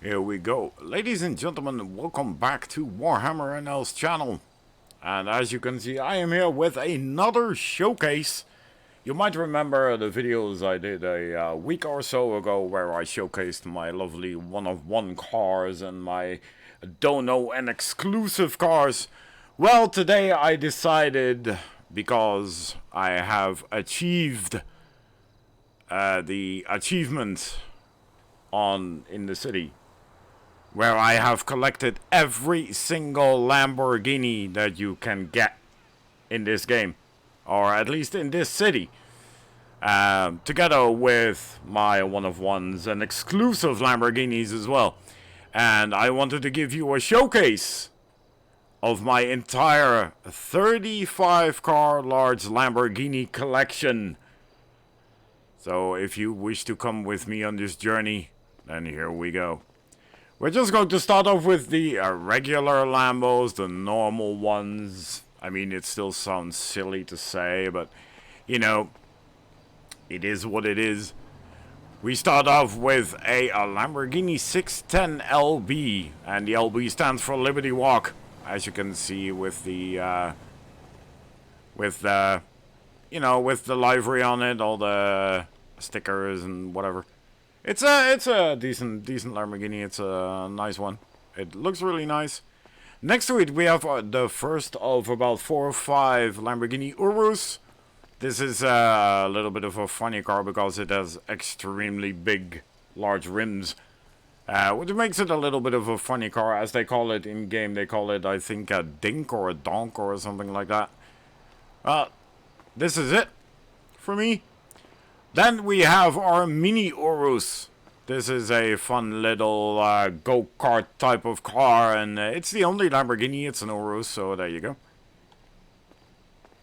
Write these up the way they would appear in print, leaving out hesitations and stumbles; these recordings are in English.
Here we go. Ladies and gentlemen, welcome back to Warhammer NL's channel. And as you can see, I am here with another showcase. You might remember the videos I did a week or so ago where I showcased my lovely one-of-one cars and my dono and exclusive cars. Well, today I decided, because I have achieved the achievement in the city, where I have collected every single Lamborghini that you can get in this game, or at least in this city, together with my one-of-ones and exclusive Lamborghinis as well. And I wanted to give you a showcase of my entire 35 car large Lamborghini collection. So if you wish to come with me on this journey, then here we go. We're just going to start off with the regular Lambos, the normal ones. I mean, it still sounds silly to say, but, you know, it is what it is. We start off with a Lamborghini 610 LB, and the LB stands for Liberty Walk, as you can see with the, with the livery on it, all the stickers and whatever. It's a decent Lamborghini. It's a nice one. It looks really nice. Next to it, we have the first of about 4 or 5 Lamborghini Urus. This is a little bit of a funny car because it has extremely big, large rims, which makes it a little bit of a funny car, as they call it in game. They call it, I think, a dink or a donk or something like that. This is it for me. Then we have our Mini Urus. This is a fun little go-kart type of car, and it's the only Lamborghini. It's an Urus, so there you go.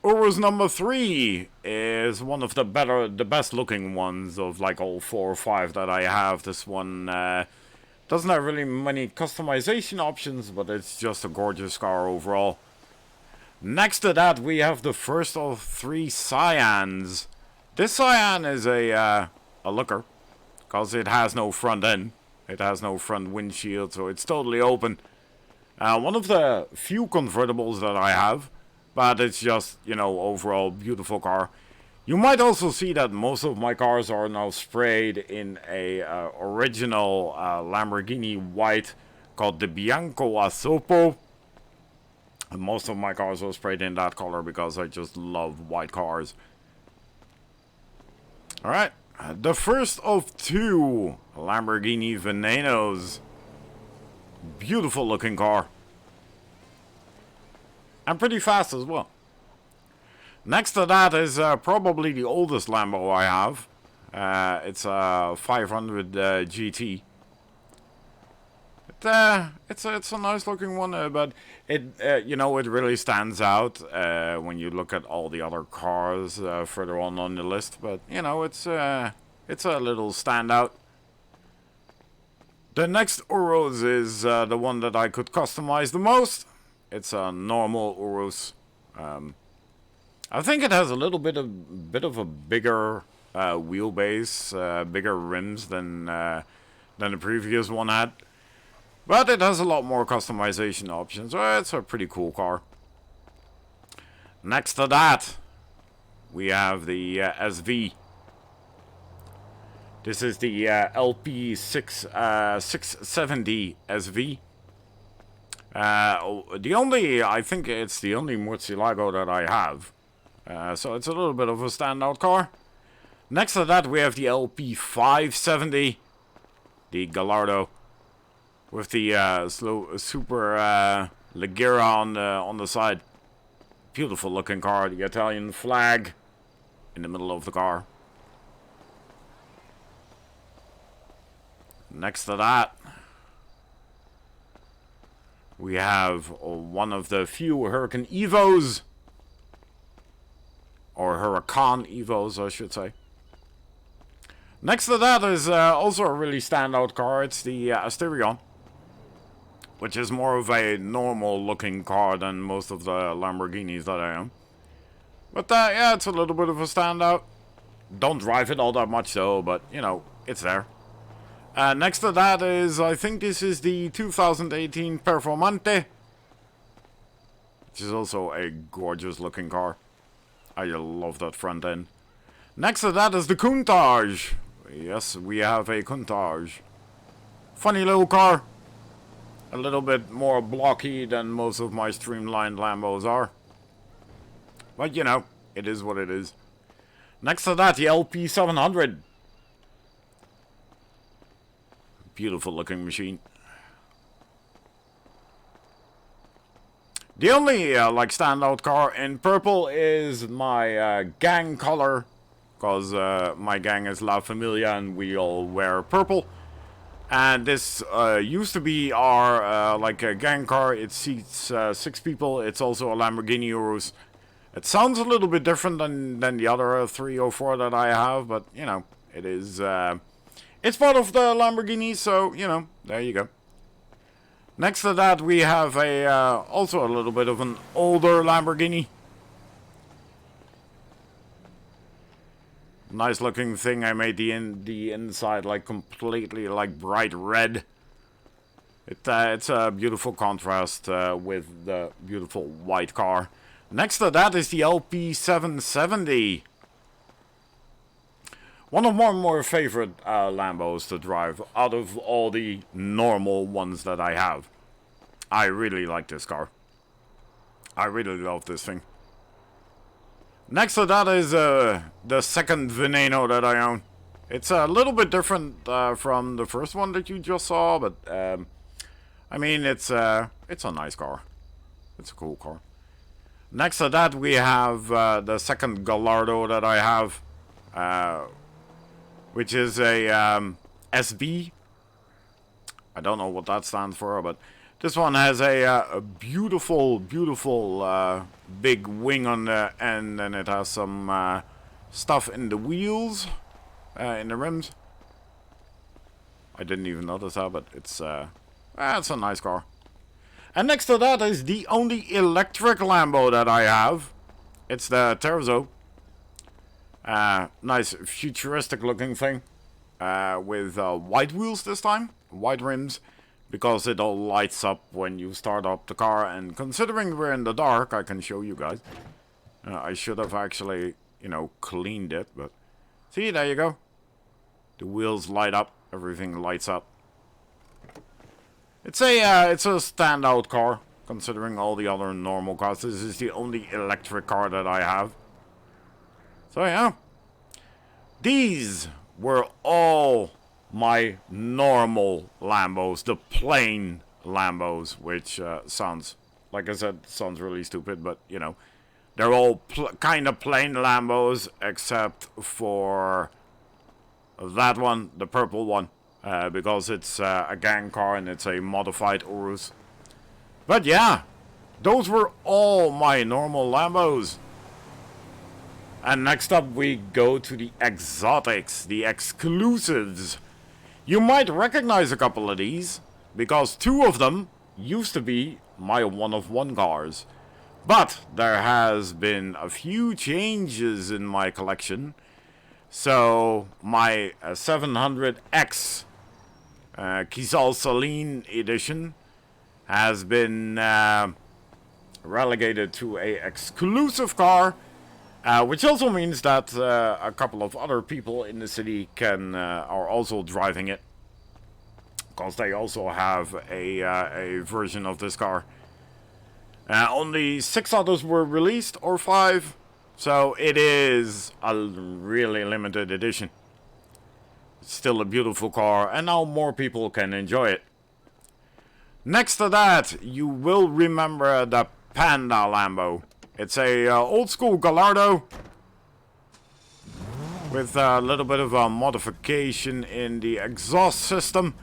Urus number 3 is one of the best looking ones of like all 4 or 5 that I have. This one doesn't have really many customization options, but it's just a gorgeous car overall. Next to that, we have the first of 3 Cyans. This Cyan is a looker, because it has no front end. It has no front windshield, so it's totally open. One of the few convertibles that I have, but it's just, you know, overall beautiful car. You might also see that most of my cars are now sprayed in a original Lamborghini white called the Bianco Asopo. And most of my cars are sprayed in that color because I just love white cars. Alright, the first of 2 Lamborghini Venenos. Beautiful looking car. And pretty fast as well. Next to that is probably the oldest Lambo I have. It's a 500 GT. It's a nice looking one, but it it really stands out when you look at all the other cars further on the list. But you know, it's a little standout. The next Urus is the one that I could customize the most. It's a normal Urus. I think it has a little bit of a bigger wheelbase, bigger rims than the previous one had. But it has a lot more customization options. It's a pretty cool car. Next to that, we have the SV. This is the LP 670 SV. I think it's the only Murcielago that I have. So it's a little bit of a standout car. Next to that, we have the LP 570, the Gallardo, with the super Leggera on the side. Beautiful looking car. The Italian flag in the middle of the car. Next to that, we have one of the few Hurricane Evos, or Huracan Evos, I should say. Next to that is also a really standout car. It's the Asterion, which is more of a normal looking car than most of the Lamborghinis that I own. But yeah, it's a little bit of a standout. Don't drive it all that much though, but you know, it's there. Next to that is, I think this is the 2018 Performante, which is also a gorgeous looking car. I love that front end. Next to that is the Countach. Yes, we have a Countach. Funny little car. A little bit more blocky than most of my streamlined Lambos are. But you know, it is what it is. Next to that, the LP 700. Beautiful looking machine. The only like standout car in purple is my gang color, because my gang is La Familia and we all wear purple. And this used to be our like a gang car. It seats 6 people. It's also a Lamborghini Urus. It sounds a little bit different than the other 3 or 4 that I have, but you know, it is. It's part of the Lamborghini, so you know, there you go. Next to that, we have a also a little bit of an older Lamborghini. Nice looking thing. I made the inside like completely like bright red. It's a beautiful contrast with the beautiful white car. Next to that is the LP 770. One of my more favorite Lambos to drive out of all the normal ones that I have. I really like this car. I really love this thing. Next to that is the second Veneno that I own. It's a little bit different from the first one that you just saw, but I mean it's a nice car. It's a cool car. Next to that we have the second Gallardo that I have, which is a SB. I don't know what that stands for, but this one has a beautiful, beautiful big wing on the end, and it has some stuff in the wheels, in the rims. I didn't even notice that, but it's a nice car. And next to that is the only electric Lambo that I have. It's the Terzo. Nice futuristic looking thing, with white wheels this time, white rims, because it all lights up when you start up the car. And considering we're in the dark, I can show you guys. I should have actually, you know, cleaned it, but see, there you go. The wheels light up, everything lights up. It's a standout car, considering all the other normal cars. This is the only electric car that I have. So yeah, these were all my normal Lambos, the plain Lambos, which sounds, like I said, sounds really stupid, but you know, they're all kind of plain Lambos except for that one, the purple one, because it's a gang car and it's a modified Urus. But yeah, those were all my normal Lambos. And next up we go to the exotics, the exclusives. You might recognize a couple of these, because 2 of them used to be my one-of-one cars. But there has been a few changes in my collection. So my 700X Kizal Saline edition has been relegated to a exclusive car. Which also means that a couple of other people in the city are also driving it, because they also have a version of this car. Only 6 others were released, or 5, so it is a really limited edition. It's still a beautiful car, and now more people can enjoy it. Next to that, you will remember the Panda Lambo. It's a old school Gallardo with a little bit of a modification in the exhaust system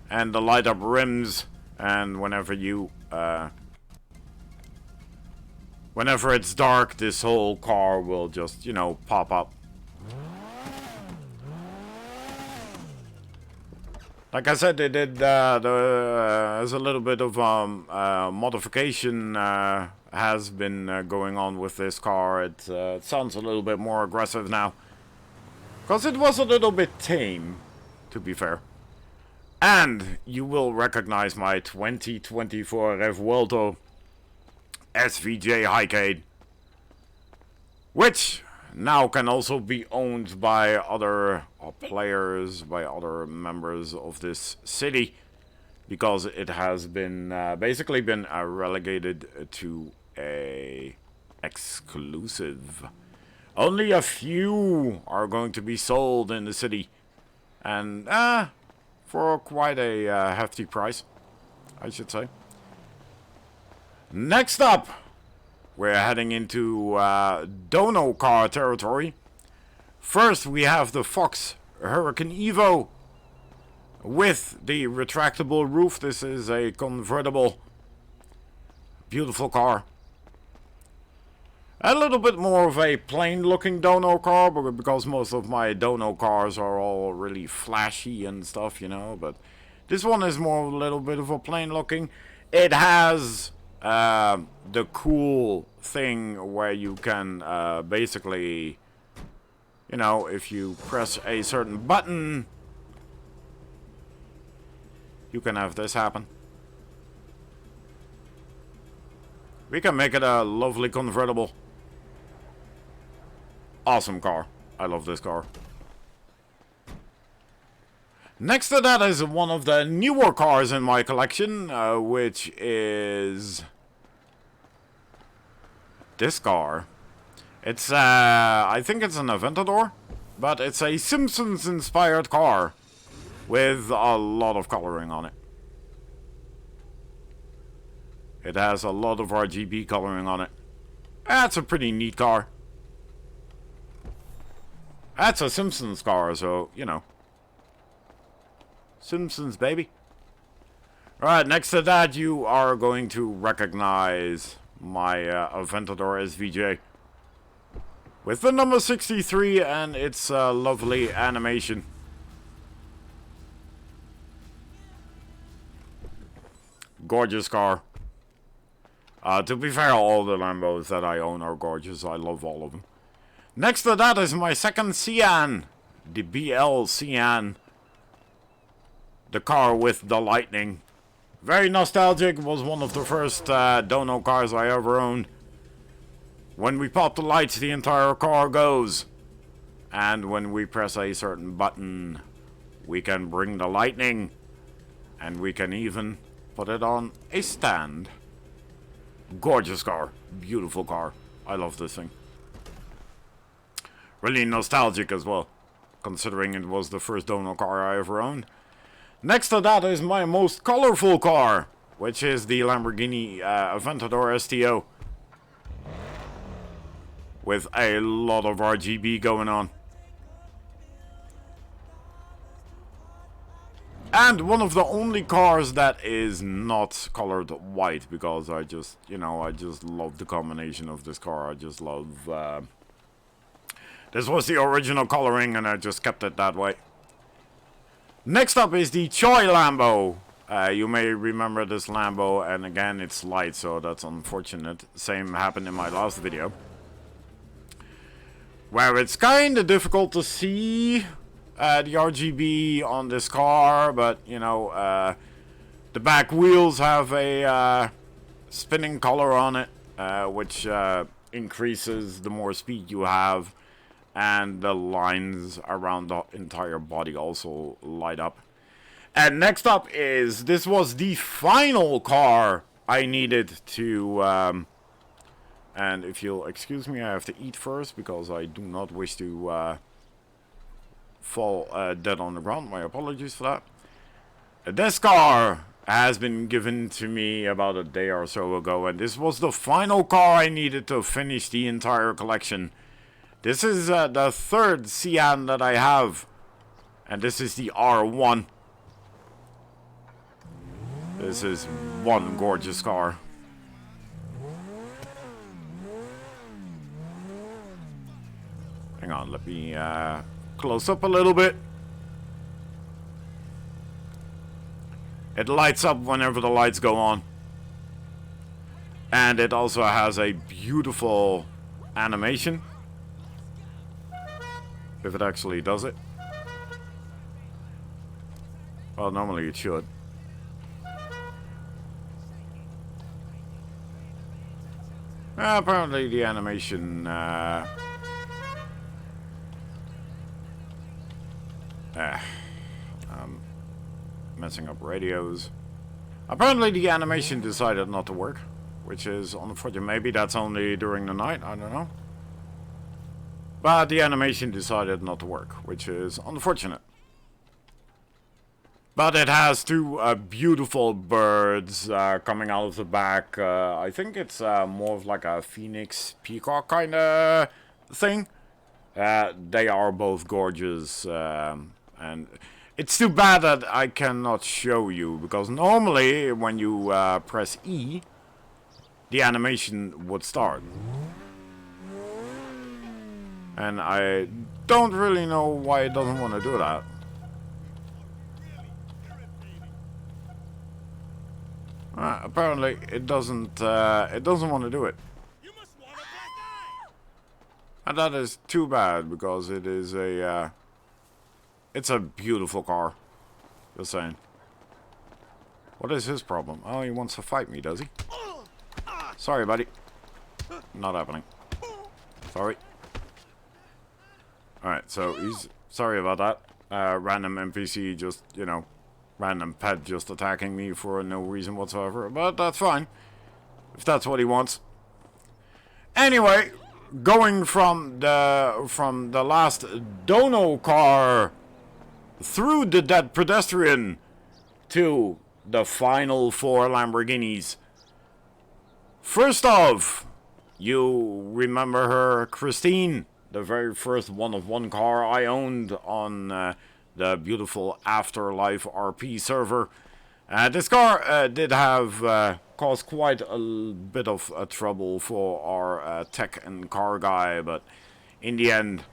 and the light up rims, and whenever it's dark, this whole car will just, you know, pop up. Like I said, they did there's a little bit of modification has been going on with this car. It sounds a little bit more aggressive now, because it was a little bit tame, to be fair. And you will recognize my 2024 Revuelto SVJ Highcade, which now can also be owned by other players, by other members of this city, because it has been basically been relegated to a exclusive. Only a few are going to be sold in the city, and for quite a hefty price, I should say. Next up, we're heading into Dono car territory. First, we have the Fox Hurricane Evo with the retractable roof. This is a convertible, beautiful car. A little bit more of a plain looking Dono car, because most of my Dono cars are all really flashy and stuff, you know, but this one is more a little bit of a plain looking. It has the cool thing where you can basically, you know, if you press a certain button, you can have this happen. We can make it a lovely convertible. Awesome car. I love this car. Next to that is one of the newer cars in my collection, which is this car. It's, I think it's an Aventador, but it's a Simpsons-inspired car with a lot of coloring on it. It has a lot of RGB coloring on it. That's a pretty neat car. That's a Simpsons car, so, you know. Simpsons, baby. Alright, next to that, you are going to recognize my Aventador SVJ. With the number 63 and its lovely animation. Gorgeous car. To be fair, all the Lambos that I own are gorgeous. I love all of them. Next to that is my second Cyan, the BL Cyan, the car with the lightning. Very nostalgic, was one of the first Dono cars I ever owned. When we pop the lights, the entire car goes. And when we press a certain button, we can bring the lightning. And we can even put it on a stand. Gorgeous car, beautiful car. I love this thing. Really nostalgic as well, considering it was the first Dono car I ever owned. Next to that is my most colorful car, which is the Lamborghini Aventador STO. With a lot of RGB going on. And one of the only cars that is not colored white, because I just, you know, I just love the combination of this car. I just love... this was the original coloring, and I just kept it that way. Next up is the Choi Lambo. You may remember this Lambo, and again, it's light, so that's unfortunate. Same happened in my last video. Where it's kind of difficult to see the RGB on this car, but, you know, the back wheels have a spinning color on it, which increases the more speed you have. And the lines around the entire body also light up. And next up is, this was the final car I needed to, and if you'll excuse me, I have to eat first, because I do not wish to fall dead on the ground. My apologies for that. This car has been given to me about a day or so ago, and this was the final car I needed to finish the entire collection. This is the third Cyan that I have, and this is the R1. This is one gorgeous car. Hang on, let me close up a little bit. It lights up whenever the lights go on. And it also has a beautiful animation. If it actually does it. Well, normally it should. Apparently the animation messing up radios. Apparently the animation decided not to work, which is unfortunate. Maybe that's only during the night, I don't know. But the animation decided not to work, which is unfortunate. But it has two beautiful birds coming out of the back. I think it's more of like a phoenix peacock kind of thing. They are both gorgeous, and it's too bad that I cannot show you, because normally when you press E, the animation would start. And I don't really know why it doesn't want to do that. Apparently it doesn't want to do it. And that is too bad, because it is a it's a beautiful car. Just saying. What is his problem? Oh, he wants to fight me, does he? Sorry, buddy. Not happening. Sorry. Alright, so he's sorry about that. Random NPC just, you know, random pet just attacking me for no reason whatsoever. But that's fine, if that's what he wants. Anyway, going from the last dono car through the dead pedestrian to the final 4 Lamborghinis. First off, you remember her, Christine, the very first one-of-one car I owned on the beautiful Afterlife RP server. This car did have caused quite a bit of trouble for our tech and car guy, but in the end,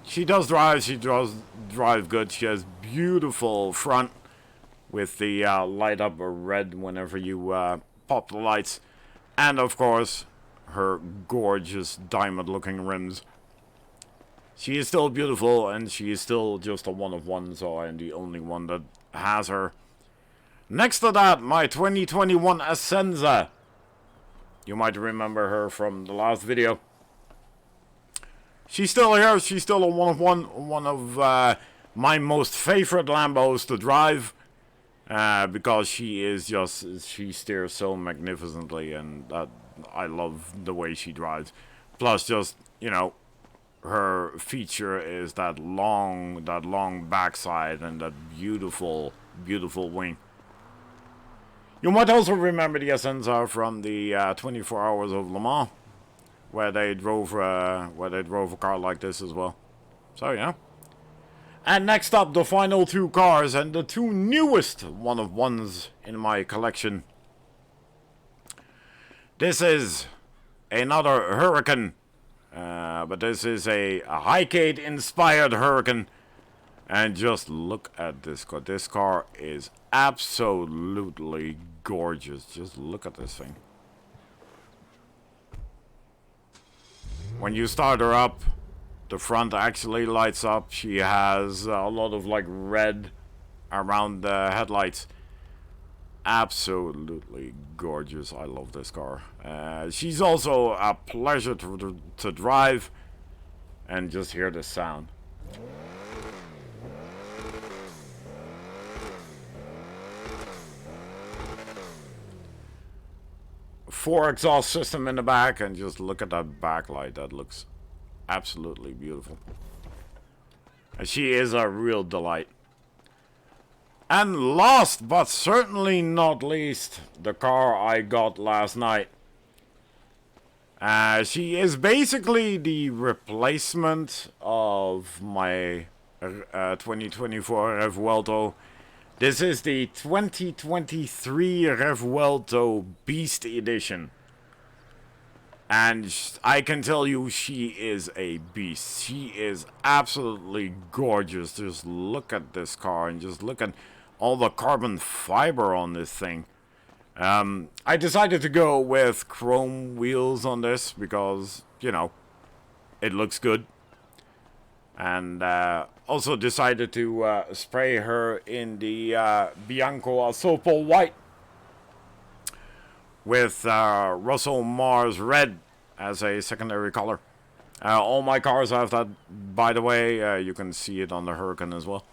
she does drive good. She has beautiful front with the light up red whenever you pop the lights, and of course her gorgeous diamond looking rims. She is still beautiful, and she is still just a one-of-one, so I am the only one that has her. Next to that, my 2021 Essenza. You might remember her from the last video. She's still here. She's still a one-of-one. One of my most favorite Lambos to drive. Because she steers so magnificently, and I love the way she drives. Plus, just, you know, her feature is that long backside and that beautiful wing. You might also remember the Essenza from the 24 Hours of Le Mans, where they drove a car like this as well. So yeah. And next up, the final 2 cars, and the 2 newest one-of-ones in my collection. This is another Hurricane. But this is a Highcade inspired Hurricane. And just look at this car. This car is absolutely gorgeous. Just look at this thing. When you start her up, the front actually lights up. She has a lot of like red around the headlights. Absolutely gorgeous. I love this car. She's also a pleasure to drive. And just hear the sound. Four exhaust system in the back, and just look at that backlight. That looks absolutely beautiful. And she is a real delight. And last but certainly not least, the car I got last night. She is basically the replacement of my 2024 Revuelto. This is the 2023 Revuelto Beast Edition. And I can tell you, she is a beast. She is absolutely gorgeous. Just look at this car, and just look at all the carbon fiber on this thing. I decided to go with chrome wheels on this because, you know, it looks good. And also decided to spray her in the Bianco Asopo white with Russell Mars red as a secondary color. All my cars have that, by the way. You can see it on the Huracan as well.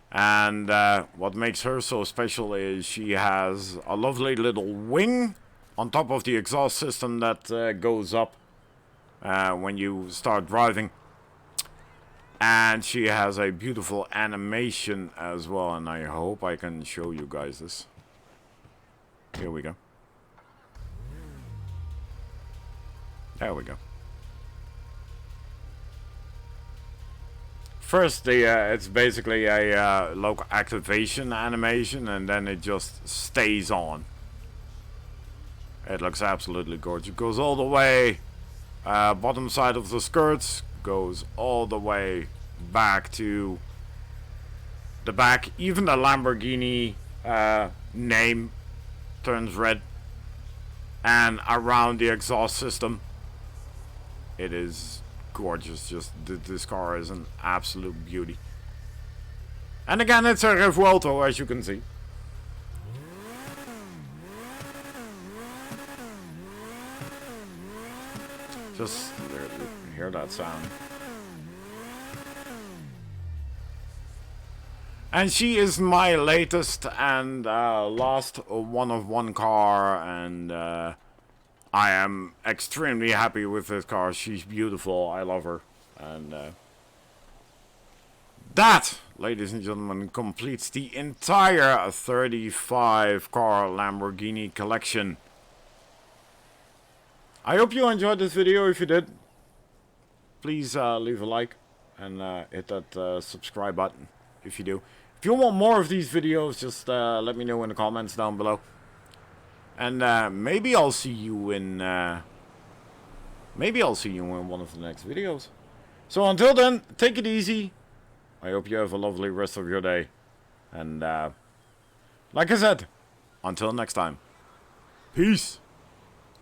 And what makes her so special is she has a lovely little wing on top of the exhaust system that goes up when you start driving. And she has a beautiful animation as well, and I hope I can show you guys this. Here we go. There we go. First, it's basically a local activation animation, and then it just stays on. It looks absolutely gorgeous. It goes all the way, bottom side of the skirts, goes all the way back to the back. Even the Lamborghini name turns red. And around the exhaust system, it is gorgeous. Just this car is an absolute beauty. And again, it's a Revuelto, as you can see. Just hear that sound. And she is my latest and last one-of-one car, and I am extremely happy with this car. She's beautiful. I love her. And that, ladies and gentlemen, completes the entire 35 car Lamborghini collection. I hope you enjoyed this video. If you did, please leave a like and hit that subscribe button if you do. If you want more of these videos, just let me know in the comments down below. And maybe I'll see you in one of the next videos. So until then, take it easy. I hope you have a lovely rest of your day. And like I said, until next time, peace.